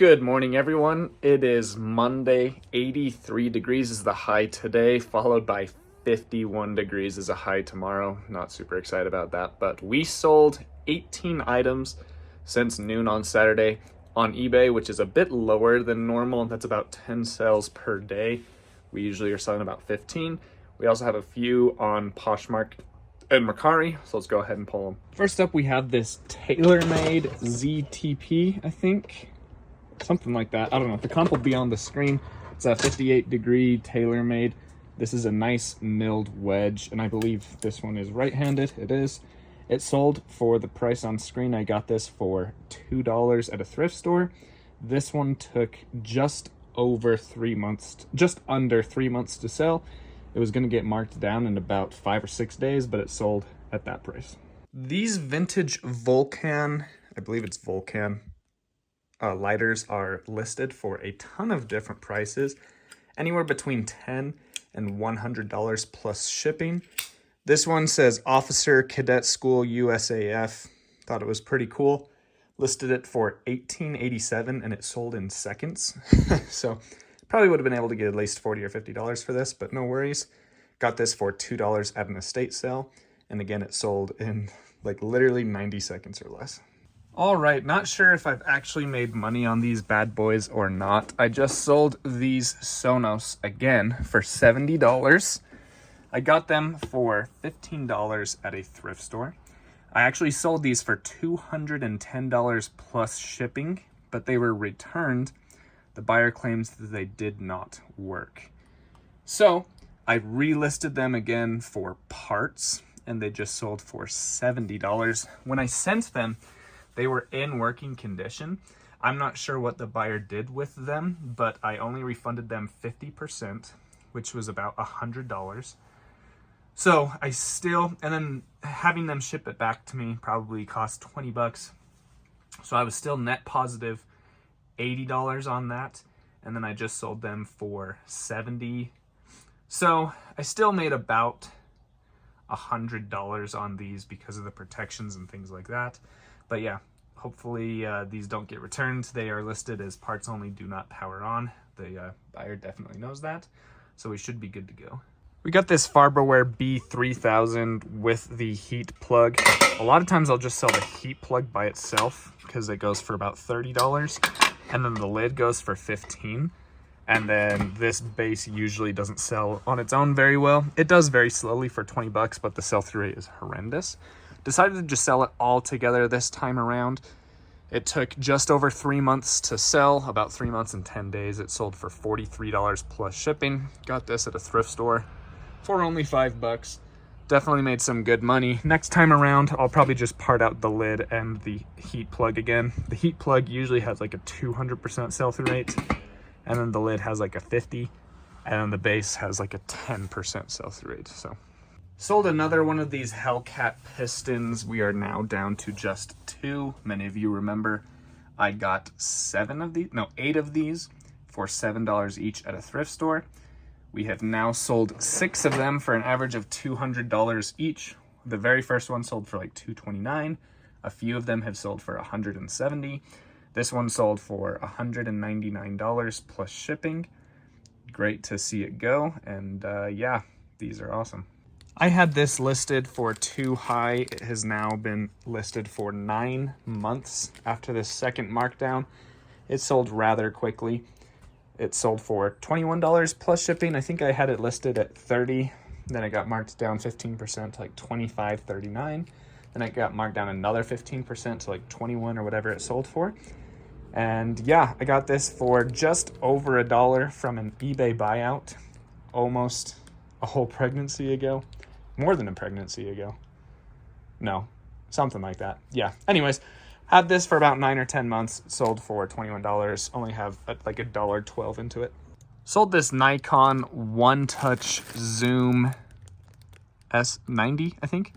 Good morning, everyone. It is Monday. 83 degrees is the high today, followed by 51 degrees as a high tomorrow. Not super excited about that, but we sold 18 items since noon on Saturday on eBay, which is a bit lower than normal. That's about 10 sales per day. We usually are selling about 15. We also have a few on Poshmark and Mercari, so let's go ahead and pull them. First up, we have this tailor-made ZTP, I think. Something like that. I don't know. The comp will be on the screen. It's a 58-degree tailor-made. This is a nice milled wedge, and I believe this one is right-handed. It is. It sold for the price on screen. I got this for $2 at a thrift store. This one took just under 3 months to sell. It was going to get marked down in about 5 or 6 days, but it sold at that price. These vintage Vulcan, I believe it's Vulcan, lighters are listed for a ton of different prices, anywhere between $10 and $100 plus shipping. This one says Officer Cadet School USAF. Thought it was pretty cool. Listed it for $18.87 and it sold in seconds. So probably would have been able to get at least $40 or $50 for this, but no worries. Got this for $2 at an estate sale. And again, it sold in like literally 90 seconds or less. All right, not sure if I've actually made money on these bad boys or not. I just sold these Sonos again for $70. I got them for $15 at a thrift store. I actually sold these for $210 plus shipping, but they were returned. The buyer claims that they did not work. So I relisted them again for parts, and they just sold for $70. When I sent them, they were in working condition. I'm not sure what the buyer did with them, but I only refunded them 50%, which was about $100. So I still, and then having them ship it back to me probably cost $20. So I was still net positive $80 on that. And then I just sold them for $70. So I still made about $100 on these because of the protections and things like that. But yeah, hopefully these don't get returned. They are listed as parts only, do not power on. The buyer definitely knows that. So we should be good to go. We got this Farberware B3000 with the heat plug. A lot of times I'll just sell the heat plug by itself because it goes for about $30. And then the lid goes for $15. And then this base usually doesn't sell on its own very well. It does very slowly for $20, but the sell-through rate is horrendous. Decided to just sell it all together this time around. It took just over 3 months to sell, about 3 months and 10 days. It sold for $43 plus shipping. Got this at a thrift store for only $5. Definitely made some good money. Next time around, I'll probably just part out the lid and the heat plug again. The heat plug usually has like a 200% sell-through rate, and then the lid has like a 50, and then the base has like a 10% sell-through rate. So sold another one of these Hellcat pistons. We are now down to just 2. Many of you remember I got 8 of these for $7 each at a thrift store. We have now sold 6 of them for an average of $200 each. The very first one sold for like $229. A few of them have sold for $170. This one sold for $199 plus shipping. Great to see it go. And yeah, these are awesome. I had this listed for too high. It has now been listed for 9 months after the second markdown. It sold rather quickly. It sold for $21 plus shipping. I think I had it listed at $30. Then it got marked down 15% to like $25.39. Then it got marked down another 15% to like $21 or whatever it sold for. And yeah, I got this for just over $1 from an eBay buyout almost a whole pregnancy ago. More than a pregnancy ago. No, something like that. Yeah. Anyways, had this for about 9 or 10 months. Sold for $21. Only have like $1.12 into it. Sold this Nikon One Touch Zoom S90, I think.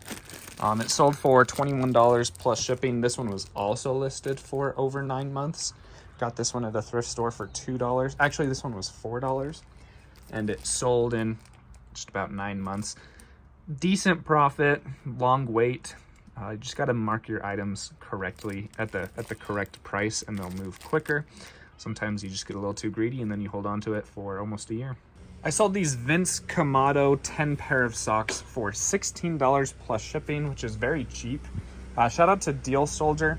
It sold for $21 plus shipping. This one was also listed for over 9 months. Got this one at a thrift store for $2. Actually, this one was $4. And it sold in just about 9 months. Decent profit, long wait. You just got to mark your items correctly at the correct price and they'll move quicker. Sometimes you just get a little too greedy and then you hold on to it for almost a year. I sold these Vince Camuto 10 pair of socks for $16 plus shipping, which is very cheap. Shout out to Deal Soldier.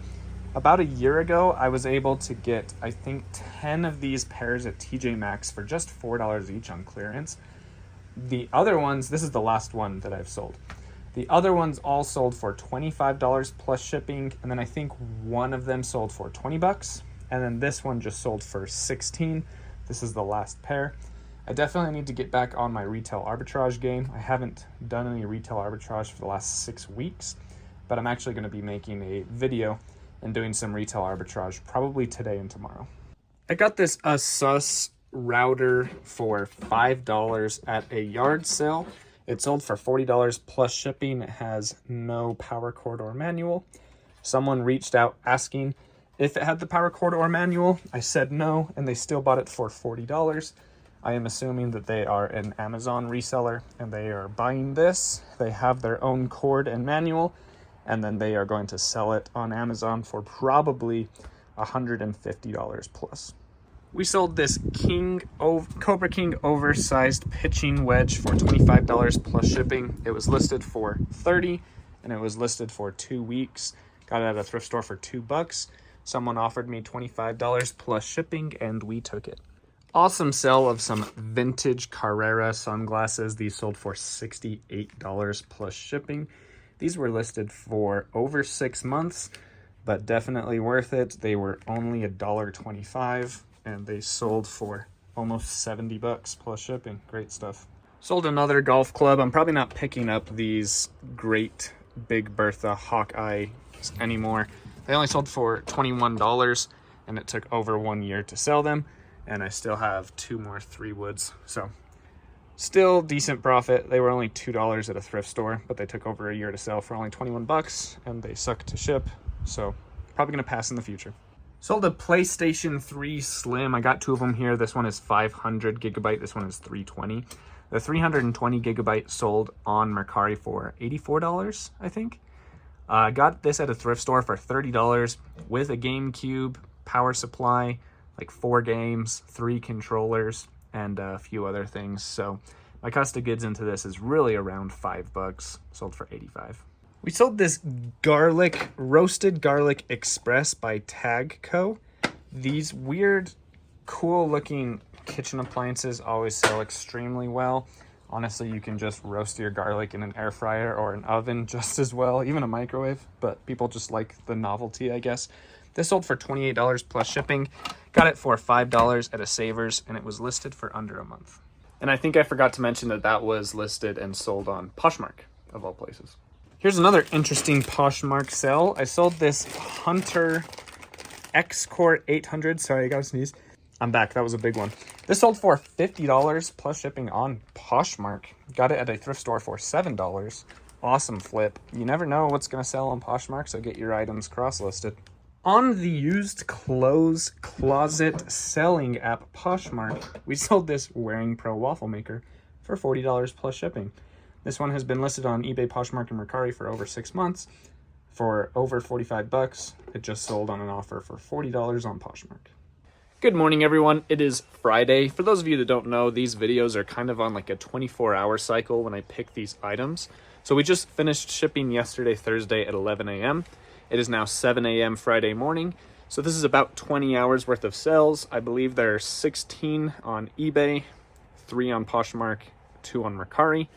About a year ago, I was able to get, I think, 10 of these pairs at TJ Maxx for just $4 each on clearance. The other ones, this is the last one that I've sold. The other ones all sold for $25 plus shipping, and then I think one of them sold for 20 bucks, and then this one just sold for 16. This is the last pair. I definitely need to get back on my retail arbitrage game. I haven't done any retail arbitrage for the last 6 weeks, but I'm actually going to be making a video and doing some retail arbitrage probably today and tomorrow. I got this Asus router for $5 at a yard sale. It sold for $40 plus shipping. It has no power cord or manual. Someone reached out asking if it had the power cord or manual. I said no, and they still bought it for $40. I am assuming that they are an Amazon reseller and they are buying this. They have their own cord and manual, and then they are going to sell it on Amazon for probably $150 plus. We sold this Cobra King oversized pitching wedge for $25 plus shipping. It was listed for $30 and it was listed for 2 weeks. Got it at a thrift store for $2. Someone offered me $25 plus shipping and we took it. Awesome sale of some vintage Carrera sunglasses. These sold for $68 plus shipping. These were listed for over 6 months, but definitely worth it. They were only $1.25 and they sold for almost 70 bucks plus shipping. Great stuff. Sold another golf club. I'm probably not picking up these great Big Bertha Hawkeye anymore. They only sold for $21 and it took over 1 year to sell them. And I still have 2 more 3-woods. So still decent profit. They were only $2 at a thrift store, but they took over a year to sell for only 21 bucks and they suck to ship. So probably gonna pass in the future. Sold a PlayStation 3 Slim. I got 2 of them here. This one is 500 gigabyte. This one is 320. The 320 gigabyte sold on Mercari for $84, I think. I got this at a thrift store for $30 with a GameCube, power supply, like 4 games, 3 controllers, and a few other things. So my cost of goods into this is really around $5. Sold for $85. We sold this roasted garlic express by Tag Co. These weird, cool looking kitchen appliances always sell extremely well. Honestly, you can just roast your garlic in an air fryer or an oven just as well, even a microwave, but people just like the novelty, I guess. This sold for $28 plus shipping. Got it for $5 at a Savers, and it was listed for under a month. And I think I forgot to mention that that was listed and sold on Poshmark, of all places. Here's another interesting Poshmark sale. I sold this Hunter X-Core 800. Sorry, I gotta sneeze. I'm back. That was a big one. This sold for $50 plus shipping on Poshmark. Got it at a thrift store for $7. Awesome flip. You never know what's going to sell on Poshmark, so get your items cross-listed. On the used clothes closet selling app Poshmark, we sold this Wearing Pro waffle maker for $40 plus shipping. This one has been listed on eBay, Poshmark, and Mercari for over 6 months for over 45 bucks. It just sold on an offer for $40 on Poshmark. Good morning, everyone. It is Friday. For those of you that don't know, these videos are kind of on like a 24-hour cycle when I pick these items. So we just finished shipping yesterday, Thursday at 11 a.m. It is now 7 a.m. Friday morning. So this is about 20 hours worth of sales. I believe there are 16 on eBay, 3 on Poshmark, 2 on Mercari.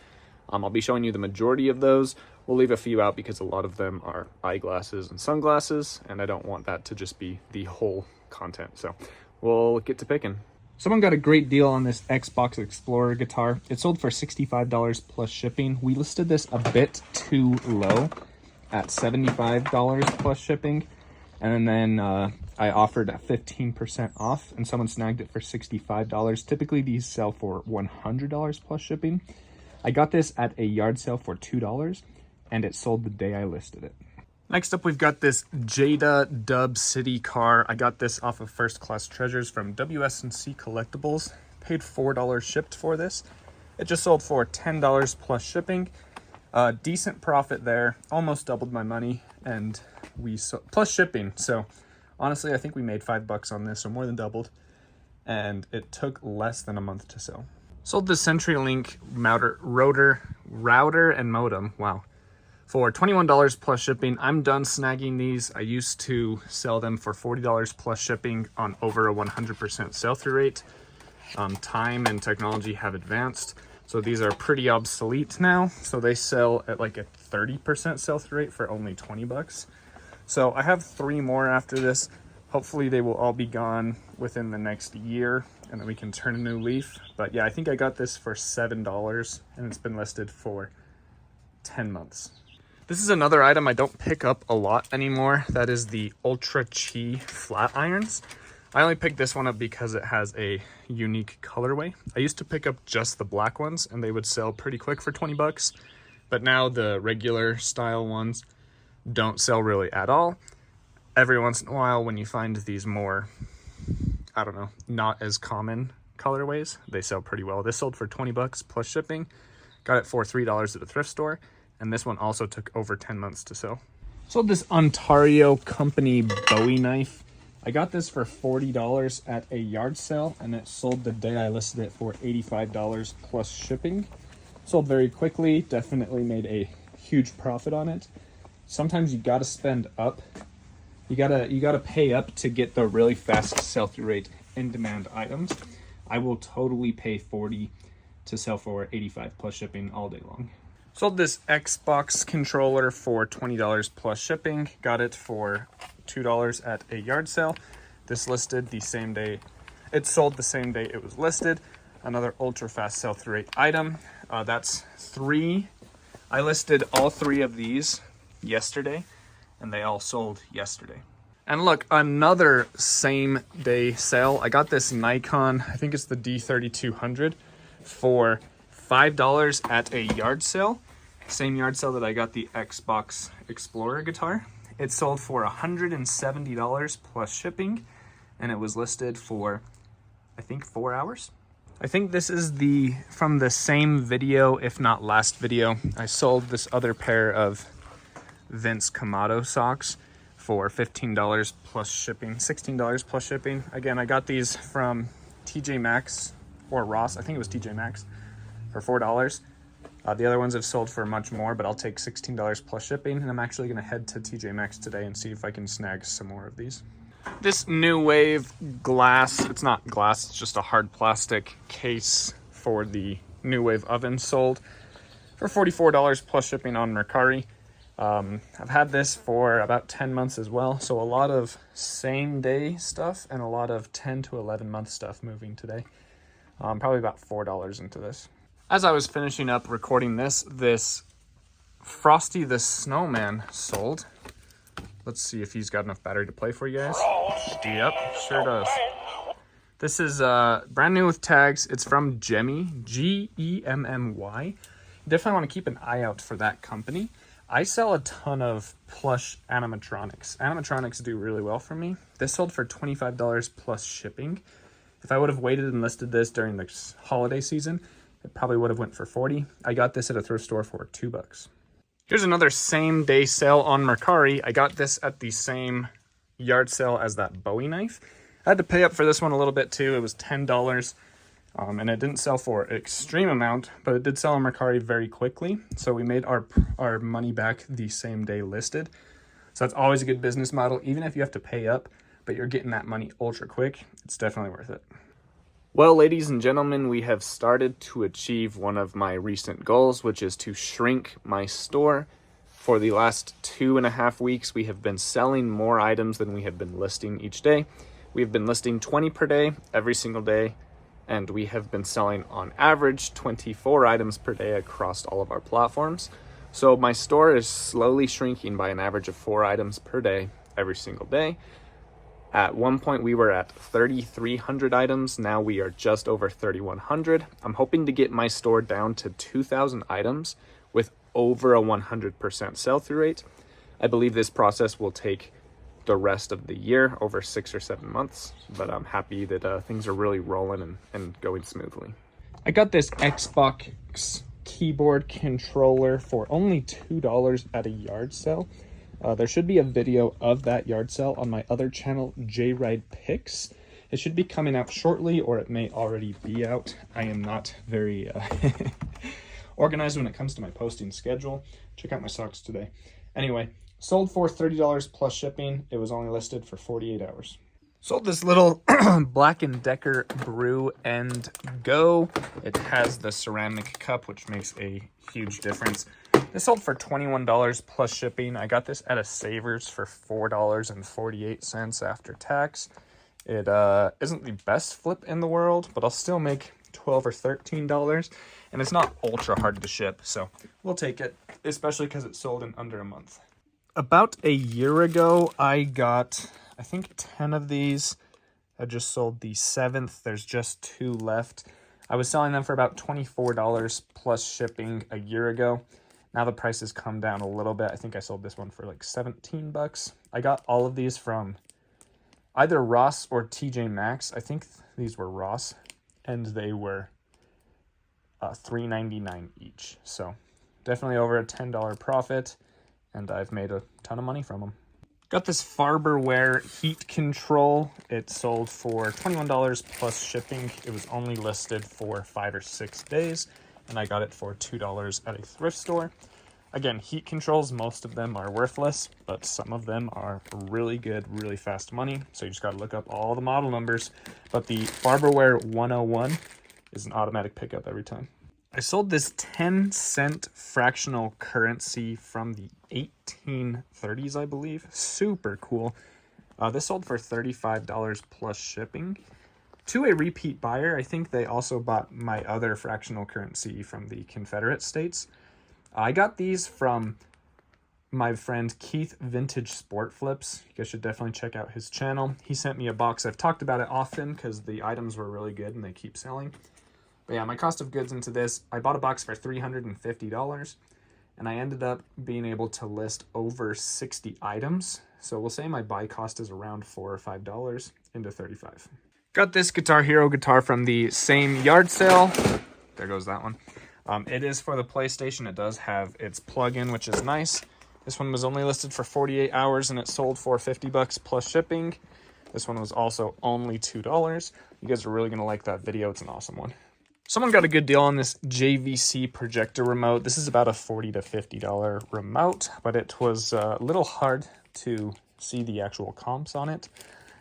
I'll be showing you the majority of those. We'll leave a few out because a lot of them are eyeglasses and sunglasses, and I don't want that to just be the whole content. So we'll get to picking. Someone got a great deal on this Xbox Explorer guitar. It sold for $65 plus shipping. We listed this a bit too low at $75 plus shipping. And then I offered at 15% off and someone snagged it for $65. Typically these sell for $100 plus shipping. I got this at a yard sale for $2 and it sold the day I listed it. Next up, we've got this Jada Dub City car. I got this off of First Class Treasures from WS&C Collectibles. Paid $4 shipped for this. It just sold for $10 plus shipping. Decent profit there. Almost doubled my money, and plus shipping. So Honestly, I think we made $5 on this, so more than doubled. And it took less than a month to sell. Sold the CenturyLink router and modem, wow, for $21 plus shipping. I'm done snagging these. I used to sell them for $40 plus shipping on over a 100% sell-through rate. Time and technology have advanced, so these are pretty obsolete now. So they sell at like a 30% sell-through rate for only $20. So I have 3 more after this. Hopefully they will all be gone within the next year, and then we can turn a new leaf. But yeah, I think I got this for $7, and it's been listed for 10 months. This is another item I don't pick up a lot anymore. That is the Ultra Chi flat irons. I only picked this one up because it has a unique colorway. I used to pick up just the black ones, and they would sell pretty quick for $20. But now the regular style ones don't sell really at all. Every once in a while, when you find these more, I don't know, not as common colorways, they sell pretty well. This sold for $20 plus shipping. Got it for $3 at a thrift store. And this one also took over 10 months to sell. Sold this Ontario Company Bowie knife. I got this for $40 at a yard sale, and it sold the day I listed it for $85 plus shipping. Sold very quickly, definitely made a huge profit on it. Sometimes you gotta spend up. You gotta pay up to get the really fast sell-through rate in demand items. I will totally pay $40 to sell for $85 plus shipping all day long. Sold this Xbox controller for $20 plus shipping. Got it for $2 at a yard sale. This listed the same day. It sold the same day it was listed. Another ultra fast sell-through rate item. That's 3. I listed all 3 of these yesterday, and they all sold yesterday. And look, another same day sale. I got this Nikon, I think it's the D3200, for $5 at a yard sale. Same yard sale that I got the Xbox Explorer guitar. It sold for $170 plus shipping, and it was listed for, I think, 4 hours. I think this is from the same video, if not last video. I sold this other pair of Vince Camuto socks for $15 plus shipping, $16 plus shipping. Again, I got these from TJ Maxx or Ross. I think it was TJ Maxx for $4. The other ones have sold for much more, but I'll take $16 plus shipping, and I'm actually gonna head to TJ Maxx today and see if I can snag some more of these. This New Wave glass, it's not glass, it's just a hard plastic case for the New Wave oven, sold for $44 plus shipping on Mercari. I've had this for about 10 months as well, so a lot of same day stuff and a lot of 10 to 11 month stuff moving today. Probably about $4 into this. As I was finishing up recording this Frosty the Snowman sold. Let's see if he's got enough battery to play for you guys. Yep, sure does. This is brand new with tags. It's from Gemmy, Gemmy. Definitely want to keep an eye out for that company. I sell a ton of plush animatronics. Animatronics do really well for me. This sold for $25 plus shipping. If I would have waited and listed this during the holiday season, it probably would have went for $40. I got this at a thrift store for $2. Here's another same day sale on Mercari. I got this at the same yard sale as that Bowie knife. I had to pay up for this one a little bit too. It was $10. And it didn't sell for an extreme amount, but it did sell on Mercari very quickly. So we made our money back the same day listed. So that's always a good business model. Even if you have to pay up, but you're getting that money ultra quick, it's definitely worth it. Well, ladies and gentlemen, we have started to achieve one of my recent goals, which is to shrink my store. For the last 2.5 weeks, we have been selling more items than we have been listing each day. We've been listing 20 per day, every single day, and we have been selling on average 24 items per day across all of our platforms. So my store is slowly shrinking by an average of 4 items per day, every single day. At one point we were at 3,300 items. Now we are just over 3,100. I'm hoping to get my store down to 2,000 items with over a 100% sell-through rate. I believe this process will take the rest of the year, over 6 or 7 months, but I'm happy that things are really rolling and going smoothly. I got this Xbox keyboard controller for only $2 at a yard sale. There should be a video of that yard sale on my other channel, J-Ride Picks. It should be coming out shortly, or it may already be out. I am not very organized when it comes to my posting schedule. Check out my socks today. Anyway, sold for $30 plus shipping. It was only listed for 48 hours. Sold this little Black & Decker brew and go. It has the ceramic cup, which makes a huge difference. This sold for $21 plus shipping. I got this at a Savers for $4.48 after tax. It isn't the best flip in the world, but I'll still make $12 or $13. And it's not ultra hard to ship, so we'll take it, especially because it sold in under a month. About a year ago, I got, I think, 10 of these. I just sold the 7th. There's just 2 left. I was selling them for about $24 plus shipping a year ago. Now the price has come down a little bit. I think I sold this one for like 17 bucks. I got all of these from either Ross or TJ Maxx. I think these were Ross, and they were $3.99 each. So definitely over a $10 profit, and I've made a ton of money from them. Got this Farberware heat control. It sold for $21 plus shipping. It was only listed for 5 or 6 days, and I got it for $2 at a thrift store. Again, heat controls, most of them are worthless, but some of them are really good, really fast money. So you just got to look up all the model numbers. But the Farberware 101 is an automatic pickup every time. I sold this 10-cent fractional currency from the 1830s, I believe. Super cool. This sold for $35 plus shipping to a repeat buyer. I think they also bought my other fractional currency from the Confederate States. I got these from my friend Keith Vintage Sport Flips. You guys should definitely check out his channel. He sent me a box. I've talked about it often because the items were really good and they keep selling. But yeah, my cost of goods into this, I bought a box for $350, and I ended up being able to list over 60 items. So we'll say my buy cost is around $4 or $5 into 35. Got this Guitar Hero guitar from the same yard sale. There goes that one. It is for the PlayStation. It does have its plug-in, which is nice. This one was only listed for 48 hours, and it sold for 50 bucks plus shipping. This one was also only $2. You guys are really going to like that video. It's an awesome one. Someone got a good deal on this JVC projector remote. This is about a $40 to $50 remote, but it was a little hard to see the actual comps on it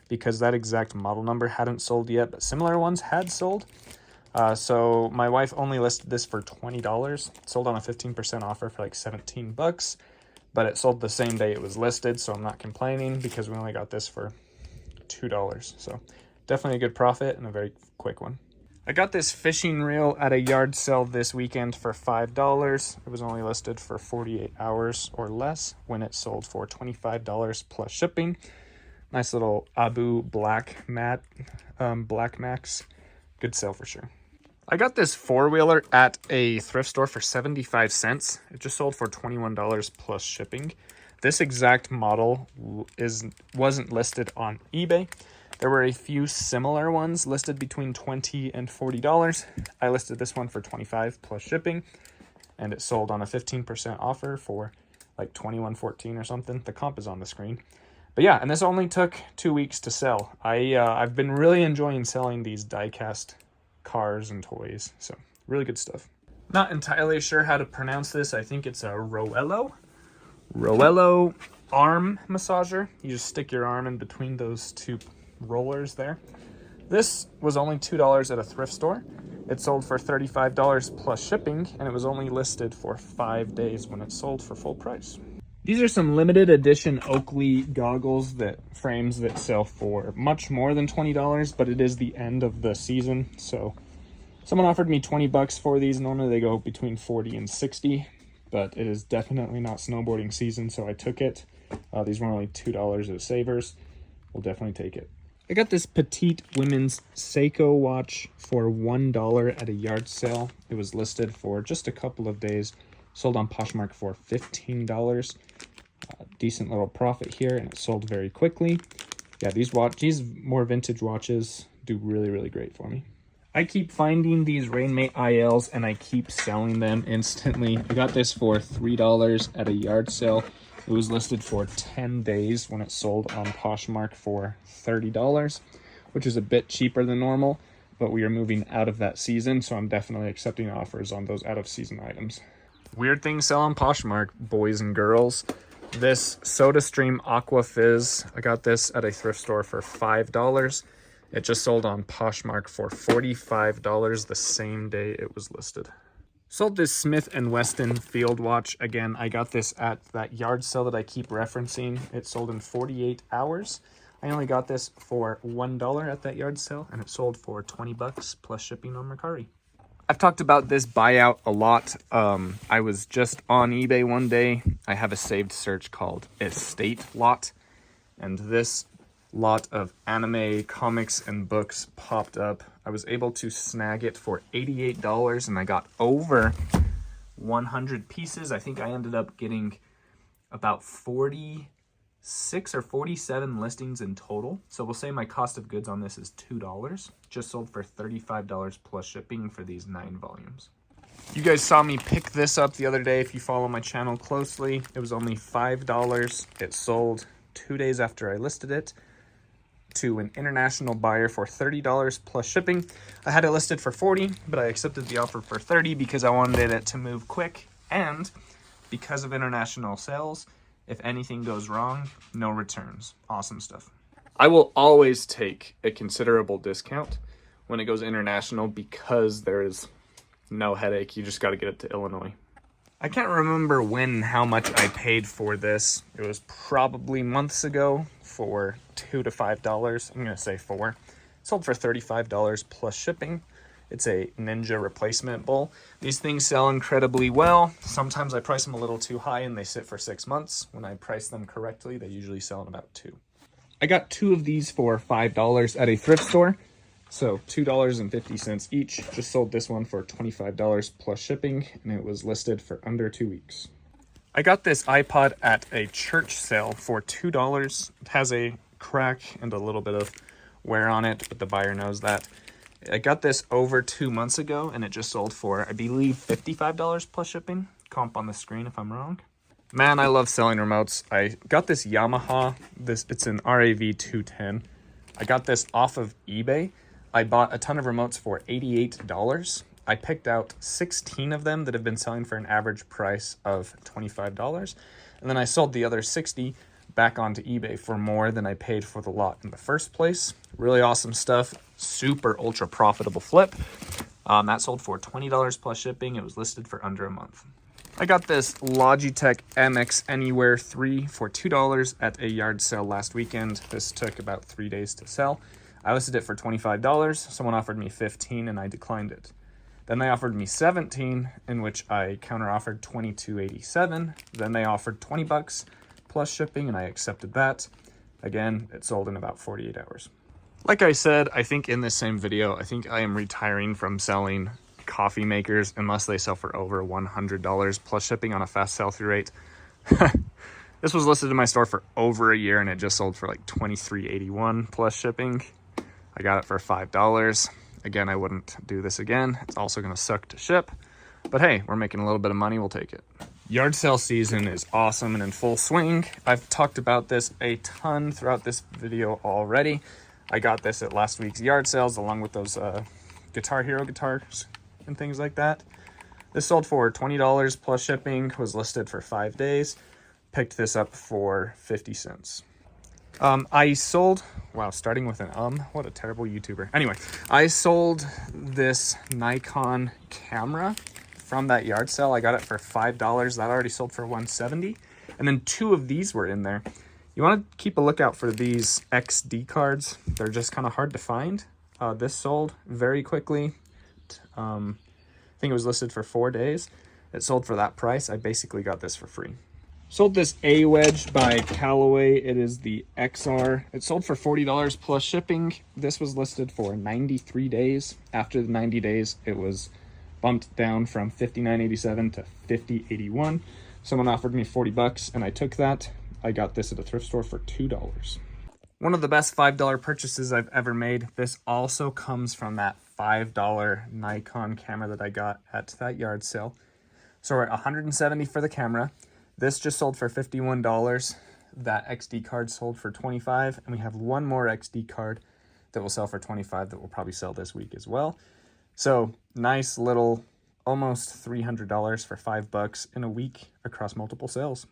because that exact model number hadn't sold yet, but similar ones had sold. So my wife only listed this for $20. It sold on a 15% offer for like 17 bucks, but it sold the same day it was listed, so I'm not complaining because we only got this for $2. So definitely a good profit and a very quick one. I got this fishing reel at a yard sale this weekend for $5. It was only listed for 48 hours or less when it sold for $25 plus shipping. Nice little Abu Black Max. Good sale for sure. I got this four-wheeler at a thrift store for 75 cents. It just sold for $21 plus shipping. This exact model wasn't listed on eBay. There were a few similar ones listed between $20 and $40. I listed this one for $25 plus shipping, and it sold on a 15% offer for like $21.14 or something. The comp is on the screen. But yeah, and this only took 2 weeks to sell. I've been really enjoying selling these Diecast cars and toys, so really good stuff. Not entirely sure how to pronounce this. I think it's a Roello arm massager. You just stick your arm in between those two rollers there. This was only $2 at a thrift store. It sold for $35 plus shipping, and it was only listed for 5 days when it sold for full price. These are some limited edition Oakley goggles frames that sell for much more than $20, but it is the end of the season, so someone offered me 20 bucks for these. Normally they go between 40 and 60, but it is definitely not snowboarding season, so I took it. These were only $2 at Savers. We'll definitely take it. I got this petite women's Seiko watch for $1 at a yard sale. It was listed for just a couple of days. Sold on Poshmark for $15. Decent little profit here, and it sold very quickly. Yeah, these more vintage watches do really, really great for me. I keep finding these Rainmate ILs, and I keep selling them instantly. I got this for $3 at a yard sale. It was listed for 10 days when it sold on Poshmark for $30, which is a bit cheaper than normal, but we are moving out of that season, so I'm definitely accepting offers on those out-of-season items. Weird things sell on Poshmark, boys and girls. This SodaStream Aqua Fizz, I got this at a thrift store for $5. It just sold on Poshmark for $45 the same day it was listed. Sold this Smith & Wesson Field Watch. Again, I got this at that yard sale that I keep referencing. It sold in 48 hours. I only got this for $1 at that yard sale, and it sold for 20 bucks plus shipping on Mercari. I've talked about this buyout a lot. I was just on eBay one day. I have a saved search called Estate Lot, and this lot of anime comics and books popped up. I was able to snag it for $88, and I got over 100 pieces. I think I ended up getting about 46 or 47 listings in total. So we'll say my cost of goods on this is $2. Just sold for $35 plus shipping for these 9 volumes. You guys saw me pick this up the other day. If you follow my channel closely, it was only $5. It sold 2 days after I listed it to an international buyer for $30 plus shipping. I had it listed for $40, but I accepted the offer for $30 because I wanted it to move quick, and because of international sales, if anything goes wrong, no returns. Awesome stuff. I will always take a considerable discount when it goes international because there is no headache. You just got to get it to Illinois. I can't remember when and how much I paid for this. It was probably months ago for $2 to $5. I'm going to say $4. It sold for $35 plus shipping. It's a Ninja replacement bowl. These things sell incredibly well. Sometimes I price them a little too high and they sit for 6 months. When I price them correctly, they usually sell in about 2. I got 2 of these for $5 at a thrift store. So $2.50 each. Just sold this one for $25 plus shipping, and it was listed for under 2 weeks. I got this iPod at a church sale for $2. It has a crack and a little bit of wear on it, but the buyer knows that. I got this over 2 months ago, and it just sold for, I believe, $55 plus shipping. Comp on the screen if I'm wrong. Man, I love selling remotes. I got this Yamaha. It's an RAV210. I got this off of eBay. I bought a ton of remotes for $88. I picked out 16 of them that have been selling for an average price of $25. And then I sold the other 60 back onto eBay for more than I paid for the lot in the first place. Really awesome stuff. Super ultra profitable flip. That sold for $20 plus shipping. It was listed for under a month. I got this Logitech MX Anywhere 3 for $2 at a yard sale last weekend. This took about 3 days to sell. I listed it for $25. Someone offered me $15 and I declined it. Then they offered me $17, in which I counter-offered $22.87. Then they offered $20 plus shipping, and I accepted that. Again, it sold in about 48 hours. Like I said, I think in this same video, I think I am retiring from selling coffee makers unless they sell for over $100 plus shipping on a fast sell-through rate. This was listed in my store for over a year, and it just sold for like $23.81 plus shipping. I got it for $5. Again, I wouldn't do this again. It's also going to suck to ship. But hey, we're making a little bit of money. We'll take it. Yard sale season is awesome and in full swing. I've talked about this a ton throughout this video already. I got this at last week's yard sales along with those Guitar Hero guitars and things like that. This sold for $20 plus shipping, was listed for 5 days. Picked this up for 50 cents. I sold, wow, starting with an what a terrible YouTuber. Anyway, I sold this Nikon camera from that yard sale. I got it for $5. That already sold for $170. And then 2 of these were in there. You want to keep a lookout for these XD cards. They're just kind of hard to find. This sold very quickly. I think it was listed for 4 days. It sold for that price. I basically got this for free. Sold this A-Wedge by Callaway. It is the XR. It sold for $40 plus shipping. This was listed for 93 days. After the 90 days, it was bumped down from $59.87 to $50.81. Someone offered me 40 bucks and I took that. I got this at a thrift store for $2. One of the best $5 purchases I've ever made. This also comes from that $5 Nikon camera that I got at that yard sale. So we're at $170 for the camera. This just sold for $51. That XD card sold for $25, and we have one more XD card that will sell for $25 that will probably sell this week as well. So nice little almost $300 for $5 in a week across multiple sales.